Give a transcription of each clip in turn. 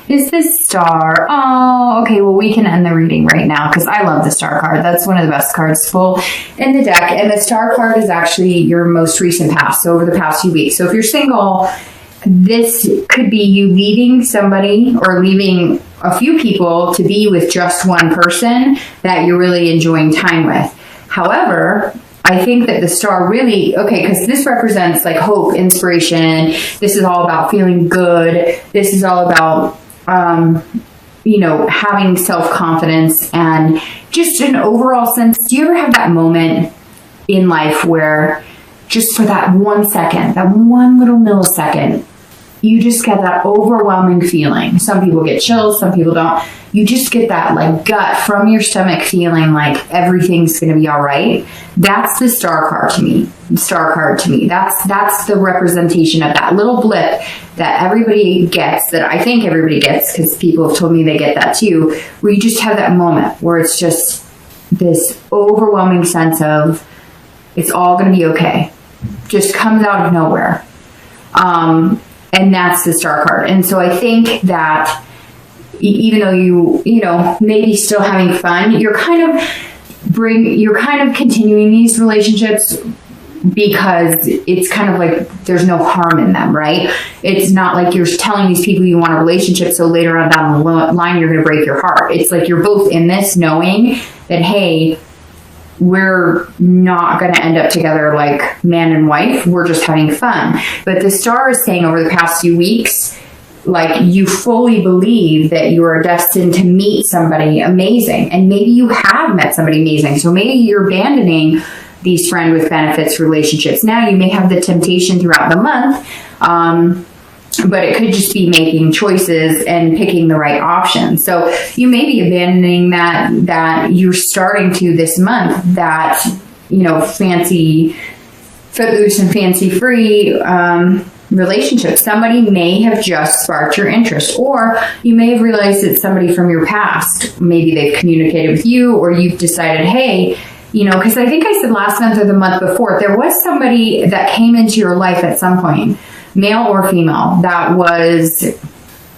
is this star. Oh, okay. Well, we can end the reading right now because I love the star card. That's one of the best cards to pull in the deck. And the star card is actually your most recent past, so over the past few weeks. So if you're single, this could be you leaving somebody or leaving a few people to be with just one person that you're really enjoying time with. However, I think that the star really, okay, because this represents like hope, inspiration. This is all about feeling good. This is all about, having self-confidence and just an overall sense. Do you ever have that moment in life where just for that 1 second, that one little millisecond, you just get that overwhelming feeling? Some people get chills, some people don't. You just get that like gut from your stomach feeling like everything's going to be all right. That's the star card to me. That's the representation of that little blip that everybody gets, that I think everybody gets, because people have told me they get that too, where you just have that moment where it's just this overwhelming sense of it's all going to be okay. Just comes out of nowhere. And that's the star card. And so I think that even though you maybe still having fun, you're kind of continuing these relationships because it's kind of like there's no harm in them, right? It's not like you're telling these people you want a relationship so later on down the line you're going to break your heart. It's like you're both in this knowing that, hey, we're not going to end up together like man and wife. We're just having fun. But the star is saying over the past few weeks, like you fully believe that you are destined to meet somebody amazing. And maybe you have met somebody amazing. So maybe you're abandoning these friend with benefits relationships. Now you may have the temptation throughout the month, but it could just be making choices and picking the right option. So you may be abandoning that you're starting to this month, that, fancy footloose and fancy free relationship. Somebody may have just sparked your interest, or you may have realized it's somebody from your past. Maybe they've communicated with you, or you've decided, hey, because I think I said last month or the month before, there was somebody that came into your life at some point, male or female, that was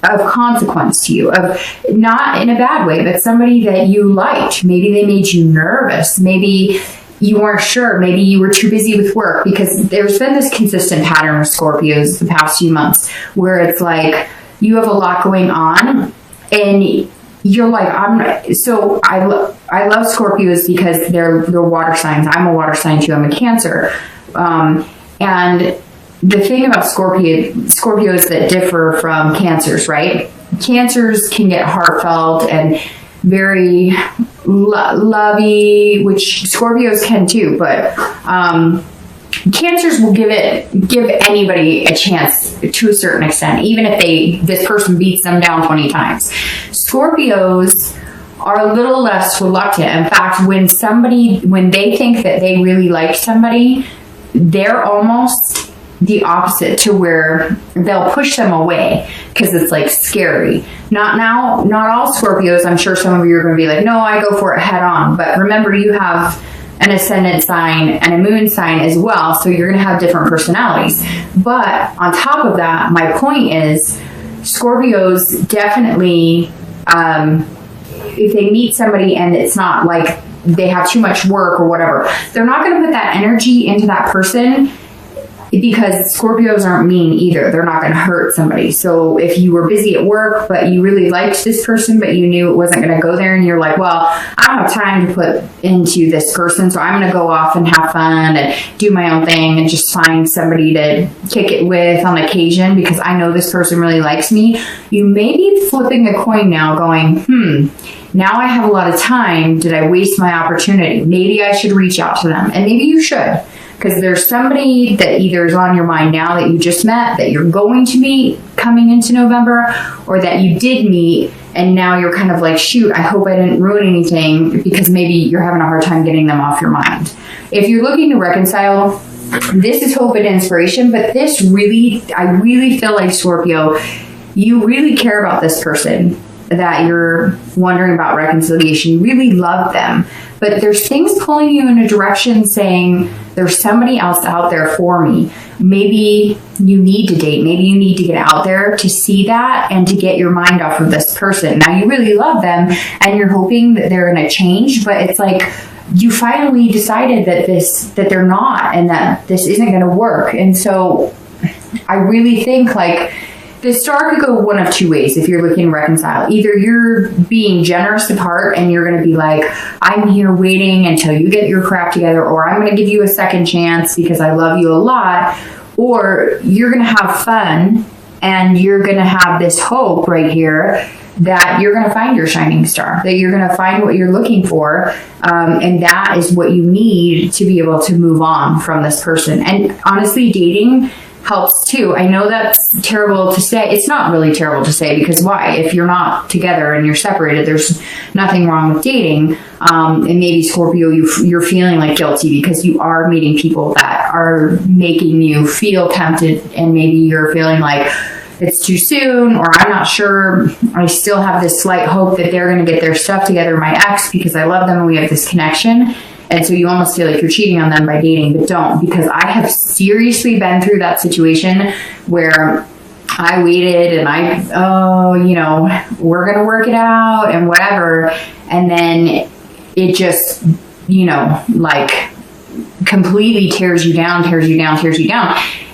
of consequence to you, of not in a bad way, but somebody that you liked. Maybe they made you nervous. Maybe you weren't sure. Maybe you were too busy with work, because there's been this consistent pattern of Scorpios the past few months where it's like you have a lot going on and you're like, I love Scorpios because they're water signs. I'm a water sign too. I'm a Cancer. And the thing about Scorpios that differ from Cancers, right? Cancers can get heartfelt and very lovey, which Scorpios can too, but Cancers will give anybody a chance to a certain extent, even if this person beats them down 20 times. Scorpios are a little less reluctant. In fact, when they think that they really like somebody, they're almost the opposite, to where they'll push them away because it's like scary. Not all Scorpios. I'm sure some of you are going to be like, no, I go for it head on. But remember, you have an ascendant sign and a moon sign as well, so you're going to have different personalities. But on top of that, my point is Scorpios definitely, if they meet somebody and it's not like they have too much work or whatever, they're not going to put that energy into that person, because Scorpios aren't mean either. They're not going to hurt somebody. So if you were busy at work, but you really liked this person, but you knew it wasn't going to go there, and you're like, well, I don't have time to put into this person, so I'm going to go off and have fun and do my own thing and just find somebody to kick it with on occasion because I know this person really likes me. You may be flipping a coin now going, now I have a lot of time. Did I waste my opportunity? Maybe I should reach out to them. And maybe you should. Because there's somebody that either is on your mind now that you just met, that you're going to meet coming into November, or that you did meet and now you're kind of like, shoot, I hope I didn't ruin anything, because maybe you're having a hard time getting them off your mind. If you're looking to reconcile, this is hope and inspiration, but I really feel like, Scorpio, you really care about this person that you're wondering about reconciliation. You really love them, but there's things pulling you in a direction saying there's somebody else out there for me. Maybe you need to date. Maybe you need to get out there to see that and to get your mind off of this person. Now, you really love them and you're hoping that they're going to change, but it's like you finally decided that they're not, and that this isn't going to work. And so I really think like the star could go one of two ways if you're looking to reconcile. Either you're being generous of heart and you're going to be like, I'm here waiting until you get your crap together, or I'm going to give you a second chance because I love you a lot. Or you're going to have fun and you're going to have this hope right here that you're going to find your shining star, that you're going to find what you're looking for. And that is what you need to be able to move on from this person. And honestly, dating helps too. I know that's terrible to say. It's not really terrible to say, because why? If you're not together and you're separated, there's nothing wrong with dating. And maybe Scorpio, you're feeling like guilty because you are meeting people that are making you feel tempted, and maybe you're feeling like it's too soon, or I'm not sure. I still have this slight hope that they're going to get their stuff together, my ex, because I love them and we have this connection. And so you almost feel like you're cheating on them by dating, but don't, because I have seriously been through that situation where I waited and we're going to work it out and whatever. And then it just, like completely tears you down.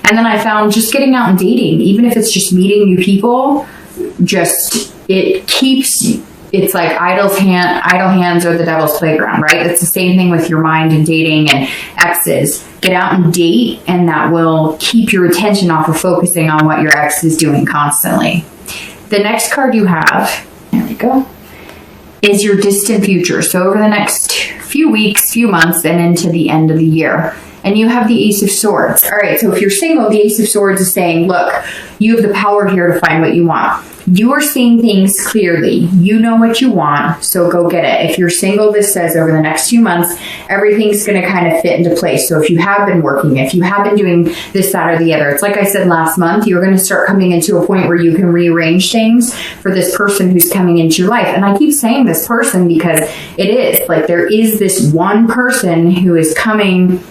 And then I found just getting out and dating, even if it's just meeting new people, it's like idle hands are the devil's playground, right? It's the same thing with your mind and dating and exes. Get out and date, and that will keep your attention off of focusing on what your ex is doing constantly. The next card you have, there we go, is your distant future. So over the next few weeks, few months, and into the end of the year. And you have the Ace of Swords. All right, so if you're single, the Ace of Swords is saying, look, you have the power here to find what you want. You are seeing things clearly. You know what you want, so go get it. If you're single, this says over the next few months, everything's going to kind of fit into place. So if you have been working, if you have been doing this, that, or the other, it's like I said last month, you're going to start coming into a point where you can rearrange things for this person who's coming into your life. And I keep saying this person because it is like there is this one person who is coming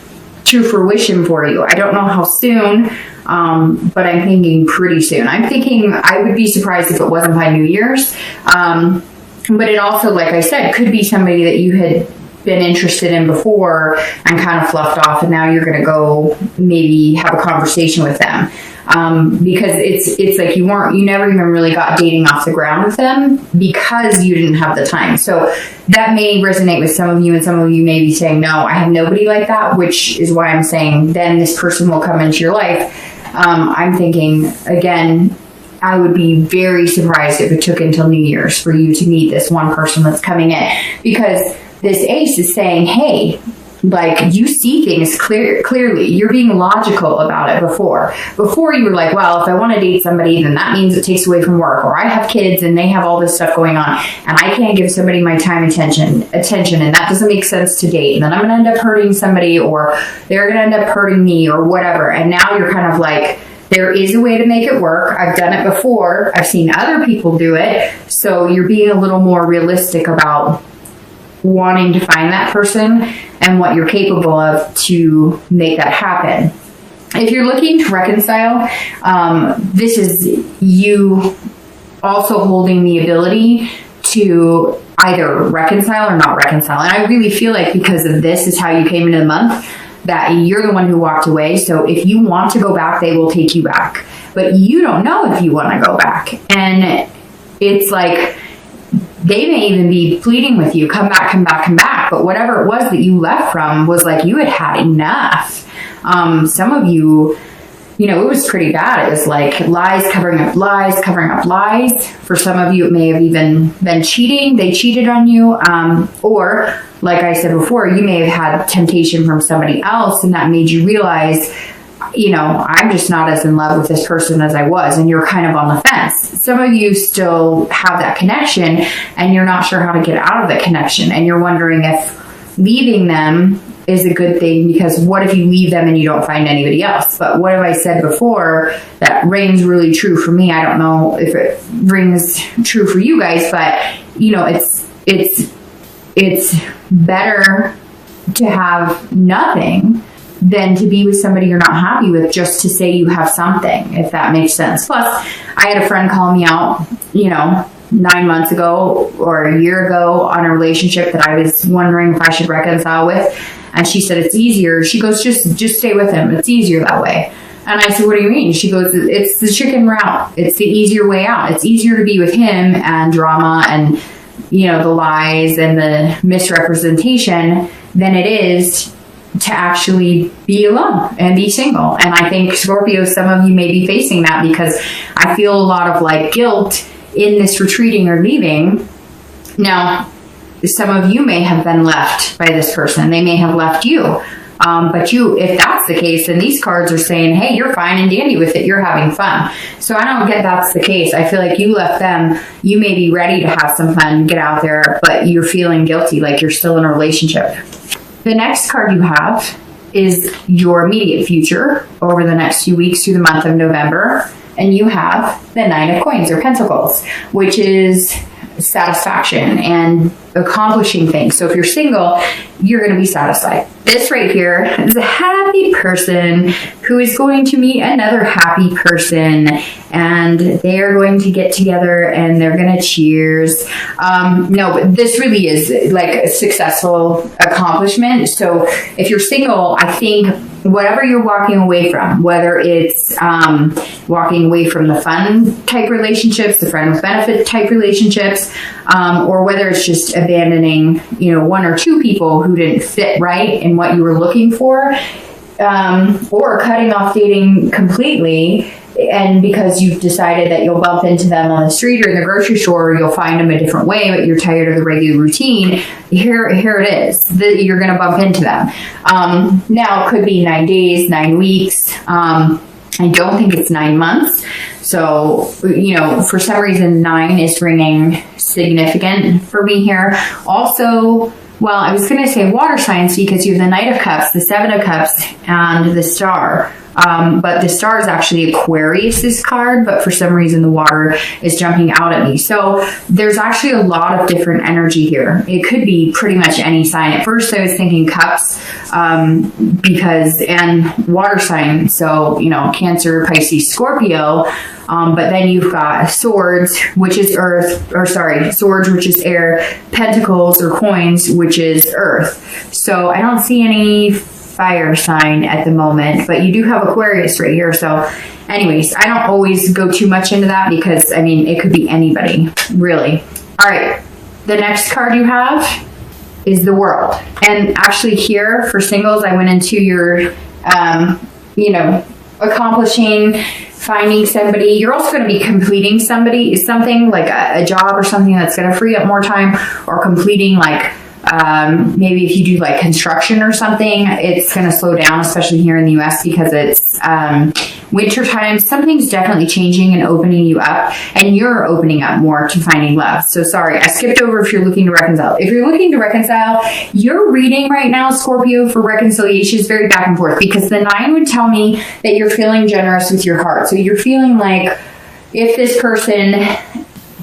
to fruition for you. I don't know how soon, but I'm thinking pretty soon. I'm thinking I would be surprised if it wasn't by New Year's. But it also, like I said, could be somebody that you had been interested in before and kind of fluffed off, and now you're going to go maybe have a conversation with them. Because it's like you never even really got dating off the ground with them because you didn't have the time. So that may resonate with some of you, and some of you may be saying, no, I have nobody like that, which is why I'm saying then this person will come into your life. I'm thinking, again, I would be very surprised if it took until New Year's for you to meet this one person that's coming in, because this ace is saying, hey, like you see things clearly. You're being logical about it before. Before you were like, well, if I want to date somebody, then that means it takes away from work, or I have kids and they have all this stuff going on and I can't give somebody my time attention, and that doesn't make sense to date. And then I'm going to end up hurting somebody, or they're going to end up hurting me, or whatever. And now you're kind of like, there is a way to make it work. I've done it before. I've seen other people do it. So you're being a little more realistic about wanting to find that person and what you're capable of to make that happen. If you're looking to reconcile, this is you also holding the ability to either reconcile or not reconcile. And I really feel like because of this is how you came into the month, that you're the one who walked away. So if you want to go back, they will take you back. But you don't know if you want to go back. And it's like, they may even be pleading with you, come back, come back, come back. But whatever it was that you left from was like you had had enough. Some of you, it was pretty bad. It was like lies covering up lies, covering up lies. For some of you, it may have even been cheating. They cheated on you. Or, like I said before, you may have had temptation from somebody else, and that made you realize, I'm just not as in love with this person as I was, and you're kind of on the fence. Some of you still have that connection and you're not sure how to get out of the connection, and you're wondering if leaving them is a good thing, because what if you leave them and you don't find anybody else? But what have I said before that rings really true for me? I don't know if it rings true for you guys, but it's better to have nothing than to be with somebody you're not happy with just to say you have something, if that makes sense. Plus, I had a friend call me out, 9 months ago or a year ago on a relationship that I was wondering if I should reconcile with. And she said, it's easier. She goes, just stay with him. It's easier that way. And I said, what do you mean? She goes, it's the chicken route. It's the easier way out. It's easier to be with him and drama and, the lies and the misrepresentation than it is to actually be alone and be single. And I think, Scorpio, some of you may be facing that, because I feel a lot of guilt in this retreating or leaving. Now, some of you may have been left by this person. They may have left you. But if that's the case, then these cards are saying, hey, you're fine and dandy with it. You're having fun. So I don't get that's the case. I feel like you left them. You may be ready to have some fun, get out there, but you're feeling guilty, like you're still in a relationship. The next card you have is your immediate future over the next few weeks through the month of November. And you have the Nine of Coins or Pentacles, which is satisfaction and accomplishing things. So if you're single, you're going to be satisfied. This right here is a happy person who is going to meet another happy person, and they are going to get together and they're going to cheers. No, but this really is like a successful accomplishment. So if you're single, I think whatever you're walking away from, whether it's walking away from the fun type relationships, the friend with benefit type relationships, or whether it's just abandoning, one or two people who didn't fit right in what you were looking for, or cutting off dating completely, and because you've decided that you'll bump into them on the street or in the grocery store, or you'll find them a different way, but you're tired of the regular routine, here it is. You're going to bump into them. Now, it could be 9 days, 9 weeks. I don't think it's 9 months. So, for some reason, 9 is ringing significant for me here. Also, well, I was going to say water signs because you have the Knight of Cups, the Seven of Cups, and the Star. But the Star is actually Aquarius's card, but for some reason the water is jumping out at me. So there's actually a lot of different energy here. It could be pretty much any sign. At first I was thinking Cups, and water sign. So, Cancer, Pisces, Scorpio. But then you've got Swords, which is Swords, which is air, Pentacles or Coins, which is earth. So I don't see any fire sign at the moment, but you do have Aquarius right here. So anyways, I don't always go too much into that because, it could be anybody, really. All right. The next card you have is the World. And actually here for singles, I went into your, accomplishing, finding somebody. You're also going to be completing something like a job or something that's going to free up more time, or completing maybe if you do construction or something, it's going to slow down, especially here in the US because it's winter time. Something's definitely changing and opening you up, and you're opening up more to finding love. So sorry, I skipped over if you're looking to reconcile. If you're looking to reconcile, your reading right now, Scorpio, for reconciliation is very back and forth, because the 9 would tell me that you're feeling generous with your heart. So you're feeling like if this person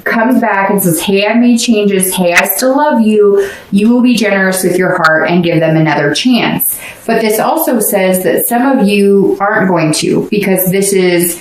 comes back and says, hey, I made changes, hey, I still love you, you will be generous with your heart and give them another chance. But this also says that some of you aren't going to, because this is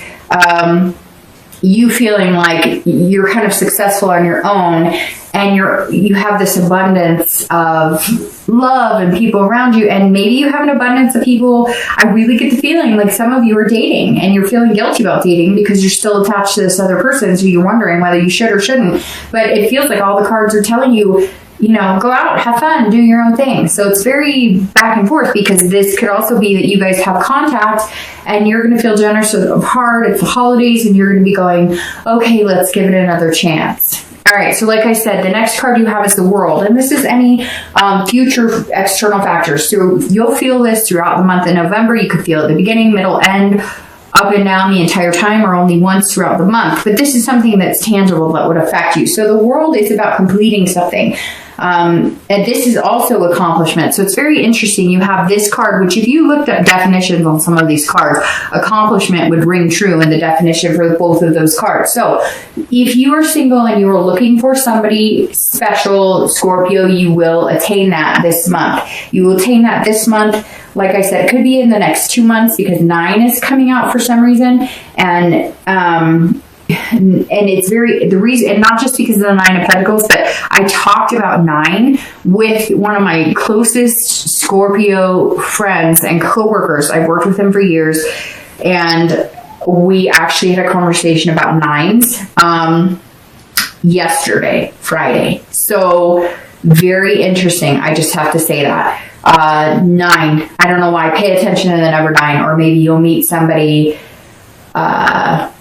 you feeling like you're kind of successful on your own, and you have this abundance of love and people around you, and maybe you have an abundance of people. I really get the feeling like some of you are dating and you're feeling guilty about dating because you're still attached to this other person, so you're wondering whether you should or shouldn't. But it feels like all the cards are telling you, go out, have fun, do your own thing. So it's very back and forth, because this could also be that you guys have contact and you're going to feel generous of heart. It's the holidays and you're going to be going, okay, let's give it another chance. All right, so like I said, the next card you have is the World, and this is any future external factors. So you'll feel this throughout the month of November. You could feel at the beginning, middle, end, up and down the entire time, or only once throughout the month. But this is something that's tangible that would affect you. So the World is about completing something. And this is also accomplishment. So it's very interesting. You have this card, which if you looked at definitions on some of these cards, accomplishment would ring true in the definition for both of those cards. So if you are single and you are looking for somebody special, Scorpio, you will attain that this month. You will attain that this month. Like I said, it could be in the next 2 months because 9 is coming out for some reason. And it's the reason, and not just because of the 9 of Pentacles, but I talked about 9 with one of my closest Scorpio friends and coworkers. I've worked with him for years, and we actually had a conversation about 9s yesterday, Friday. So very interesting. I just have to say that. 9. I don't know why. Pay attention to the number 9, or maybe you'll meet somebody, or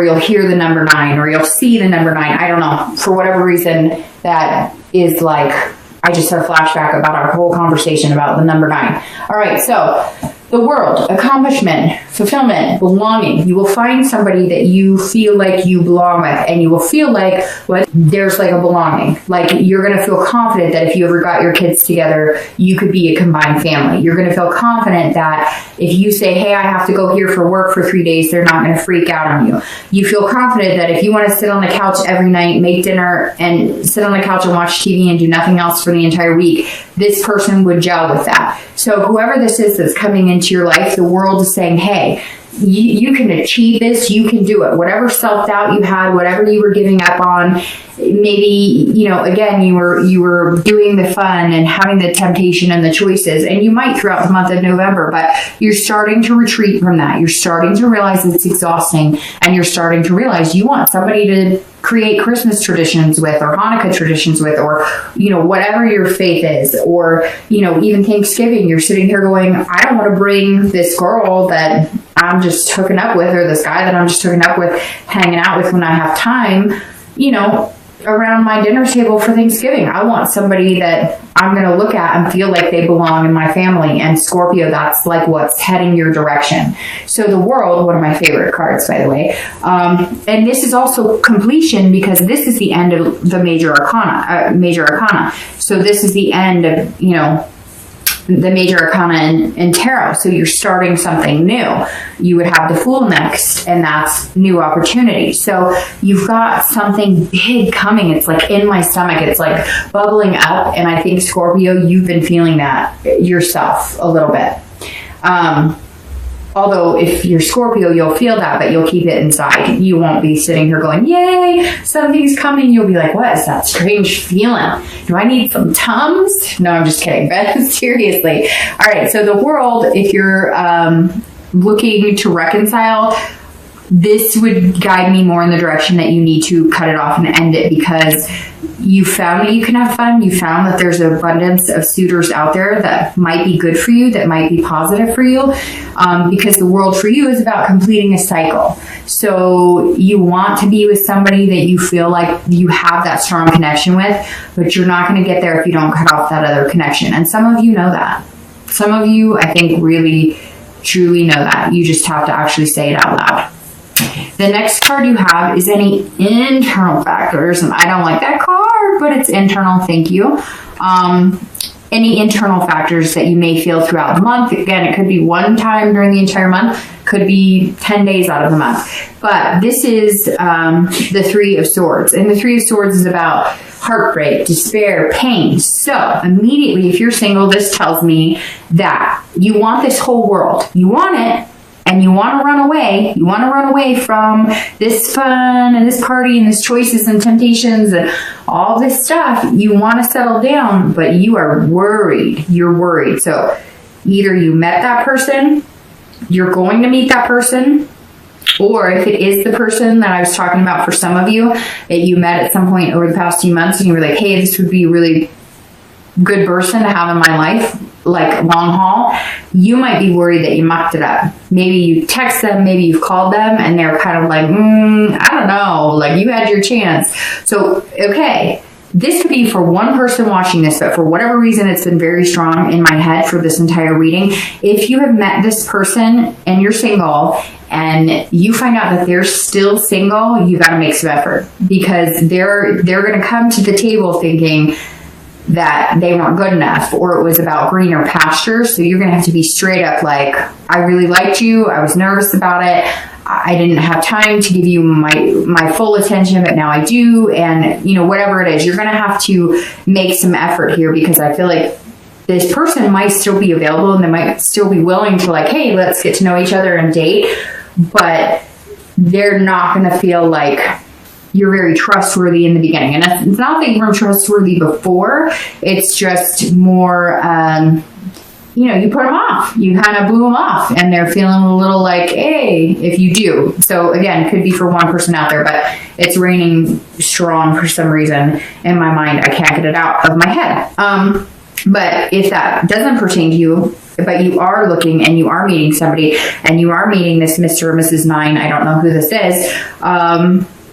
you'll hear the number 9, or you'll see the number 9. I don't know. For whatever reason, that is like, I just had a flashback about our whole conversation about the number 9. All right, so the world, accomplishment, fulfillment, belonging. You will find somebody that you feel like you belong with, and you will feel like there's like a belonging. Like you're going to feel confident that if you ever got your kids together, you could be a combined family. You're going to feel confident that if you say, hey, I have to go here for work for 3 days, they're not going to freak out on you. You feel confident that if you want to sit on the couch every night, make dinner, and sit on the couch and watch TV and do nothing else for the entire week, this person would gel with that. So whoever this is that's coming into your life, the world is saying, hey, you can achieve this, you can do it. Whatever self-doubt you had, whatever you were giving up on, maybe, again, you were doing the fun and having the temptation and the choices, and you might throughout the month of November, but you're starting to retreat from that. You're starting to realize it's exhausting, and you're starting to realize you want somebody to create Christmas traditions with, or Hanukkah traditions with, or, whatever your faith is, or, even Thanksgiving, you're sitting here going, I don't want to bring this girl that I'm just hooking up with, or this guy that I'm just hooking up with, hanging out with when I have time, around my dinner table for Thanksgiving. I want somebody that I'm going to look at and feel like they belong in my family. And Scorpio, that's like what's heading your direction. So the world, one of my favorite cards, by the way. And this is also completion, because this is the end of the major arcana. So this is the end of, the major arcana in tarot. So you're starting something new. You would have the Fool next, and that's new opportunity. So you've got something big coming. It's like in my stomach. It's like bubbling up. And I think, Scorpio, you've been feeling that yourself a little bit. Although if you're Scorpio, you'll feel that, but you'll keep it inside. You won't be sitting here going, yay, something's coming. You'll be like, what is that strange feeling? Do I need some Tums? No, I'm just kidding, but seriously. All right, so the world, if you're looking to reconcile, this would guide me more in the direction that you need to cut it off and end it, because you found that you can have fun. You found that there's an abundance of suitors out there that might be good for you, that might be positive for you, because the world for you is about completing a cycle. So you want to be with somebody that you feel like you have that strong connection with, but you're not going to get there if you don't cut off that other connection. And some of you know that. Some of you, I think, really, truly know that. You just have to actually say it out loud. The next card you have is any internal factors, and I don't like that card, but it's internal, thank you. Any internal factors that you may feel throughout the month. Again, it could be one time during the entire month, could be 10 days out of the month. But this is the Three of Swords, and the Three of Swords is about heartbreak, despair, pain. So immediately, if you're single, this tells me that you want this whole world. You want it. And you want to run away. You want to run away from this fun and this party and this choices and temptations and all this stuff. You want to settle down, but you are worried. You're worried. So either you met that person, you're going to meet that person, or if it is the person that I was talking about for some of you that you met at some point over the past few months and you were like, hey, this would be a really good person to have in my life, like long haul, you might be worried that you mucked it up. Maybe you text them, maybe you've called them, and they're kind of like, I don't know, like you had your chance. So, okay, this could be for one person watching this, but for whatever reason, it's been very strong in my head for this entire reading. If you have met this person and you're single and you find out that they're still single, you got to make some effort, because they're going to come to the table thinking that they weren't good enough, or it was about greener pastures. So you're going to have to be straight up like, I really liked you. I was nervous about it. I didn't have time to give you my full attention, but now I do. And, you know, whatever it is, you're going to have to make some effort here, because I feel like this person might still be available and they might still be willing to, like, hey, let's get to know each other and date. But they're not going to feel like you're very trustworthy in the beginning. And it's not that you weren't trustworthy before. It's just more, you know, you put them off. You kind of blew them off, and they're feeling a little like, hey, if you do. So again, could be for one person out there, but it's raining strong for some reason in my mind. I can't get it out of my head. But if that doesn't pertain to you, but you are looking and you are meeting somebody, and you are meeting this Mr. or Mrs. 9, I don't know who this is,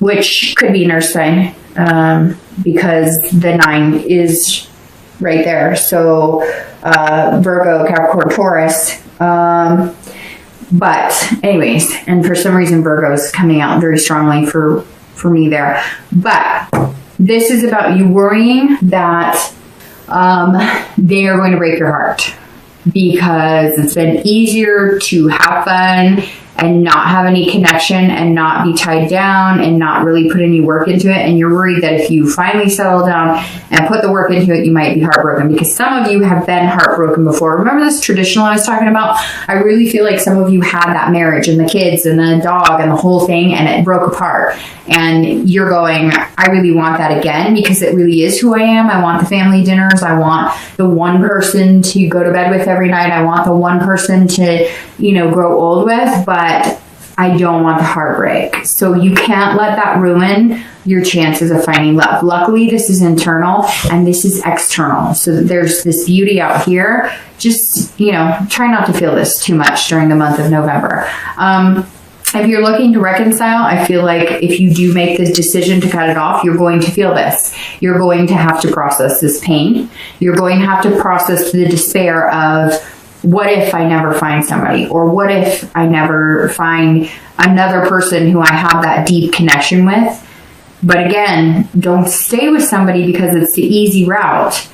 which could be an earth sign, because the 9 is right there. So Virgo, Capricorn, Taurus. But anyways, and for some reason Virgo is coming out very strongly for me there. But this is about you worrying that they are going to break your heart, because it's been easier to have fun and not have any connection and not be tied down and not really put any work into it. And you're worried that if you finally settle down and put the work into it, you might be heartbroken, because some of you have been heartbroken before. Remember this traditional I was talking about? I really feel like some of you had that marriage and the kids and the dog and the whole thing, and it broke apart. And you're going, I really want that again, because it really is who I am. I want the family dinners. I want the one person to go to bed with every night. I want the one person to, you know, grow old with, but I don't want the heartbreak. So you can't let that ruin your chances of finding love. Luckily, this is internal and this is external. So there's this beauty out here. Just, you know, try not to feel this too much during the month of November. If you're looking to reconcile, I feel like if you do make this decision to cut it off, you're going to feel this. You're going to have to process this pain. You're going to have to process the despair of, what if I never find somebody? Or what if I never find another person who I have that deep connection with? But again, don't stay with somebody because it's the easy route.